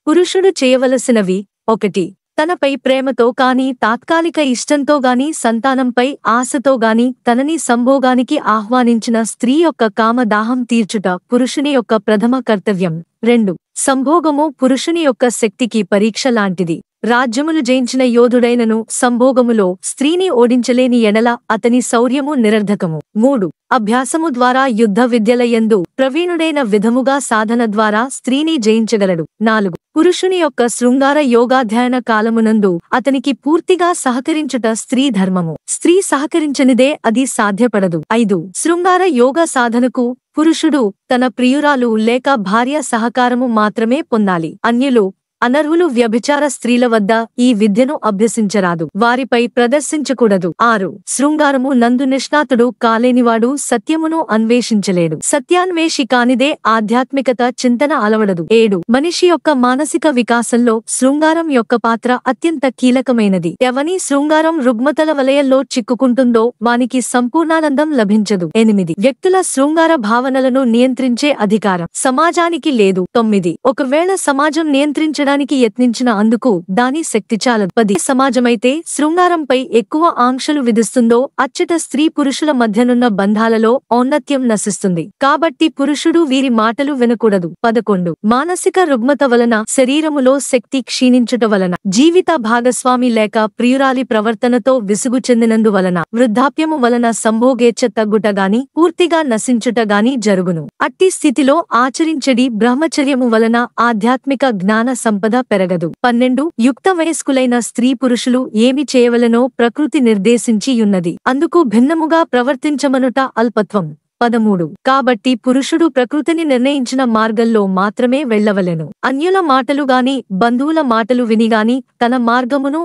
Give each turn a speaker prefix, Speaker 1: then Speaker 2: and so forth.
Speaker 1: పురుషుడు చేయవలసినవి 1. తనపై ప్రేమతో గాని తాత్కాలిక ఇష్టంతో గాని సంతానంపై ఆశతో గాని తనని సంభోగానికి ఆహ్వానించిన స్త్రీ యొక్క కామదాహం తీర్చుట పురుషుని యొక్క ప్రథమ కర్తవ్యం. 2. సంభోగము పురుషుని యొక్క శక్తికి పరీక్ష లాంటిది. రాజ్యములు జయించిన యోధుడైనను సంభోగములో స్త్రీని ఓడించలేని ఎడల అతని శౌర్యము నిరర్ధకము. 3. అభ్యాసము ద్వారా యుద్ధ విద్యల యందు ప్రవీణుడైన విధముగా సాధన ద్వారా స్త్రీని జయించగలడు. 4. పురుషుని యొక్క శృంగార యోగాధ్యయన కాలమునందు అతనికి పూర్తిగా సహకరించుట స్త్రీ ధర్మము. స్త్రీ సహకరించనిదే అది సాధ్యపడదు. 5. శృంగార యోగ సాధనకు పురుషుడు తన ప్రియురాలు లేక భార్య సహకారము మాత్రమే పొందాలి. అన్యులు అనర్హులు వ్యభిచార స్త్రీల వద్ద ఈ విద్యను అభ్యసించరాదు. వారిపై ప్రదర్శించకూడదు. 6. శృంగారము నందు నిష్ణాతుడు కాలేనివాడు సత్యమును అన్వేషించలేడు. సత్యాన్వేషి కానిదే ఆధ్యాత్మికత చింతన అలవడదు. 7. మనిషి యొక్క మానసిక వికాసంలో శృంగారం యొక్క పాత్ర అత్యంత కీలకమైనది. ఎవని శృంగారం రుగ్మతల వలయంలో చిక్కుకుంటుందో వానికి సంపూర్ణానందం లభించదు. 8. వ్యక్తుల శృంగార భావనలను నియంత్రించే అధికారం సమాజానికి లేదు. 9. ఒకవేళ సమాజం నియంత్రించడానికి యత్నించిన అందుకు దాని శక్తి చాలదు. 10. సమాజమైతే శృంగారంపై ఎక్కువ ఆంక్షలు విధిస్తుందో అచ్చట స్త్రీ పురుషుల మధ్యనున్న బంధాలలో ఔన్నత్యం నశిస్తుంది. కాబట్టి పురుషుడు వీరి మాటలు వినకూడదు. 11. మానసిక రుగ్మత వలన శరీరములో శక్తి క్షీణించుట వలన జీవిత భాగస్వామి లేక ప్రియురాలి ప్రవర్తనతో విసుగు చెందినందువలన వృద్ధాప్యము వలన సంభోగేచ్ఛ తగ్గుట గాని పూర్తిగా నశించుట గాని జరుగును. అట్టి స్థితిలో ఆచరించడి బ్రహ్మచర్యము వలన ఆధ్యాత్మిక జ్ఞాన సంపద పెరగదు. 12. యుక్త వయస్కులైన స్త్రీ పురుషులు ఏమి చేయవలనో ప్రకృతి నిర్దేశించి యున్నది. అందుకు భిన్నముగా ప్రవర్తించమనుట అల్పత్వం. 13. కాబట్టి పురుషుడు ప్రకృతిని నిర్ణయించిన మార్గంలో మాత్రమే వెళ్ళవలెను. అన్యుల మాటలు గాని బంధువుల మాటలు వినిగాని తన మార్గమును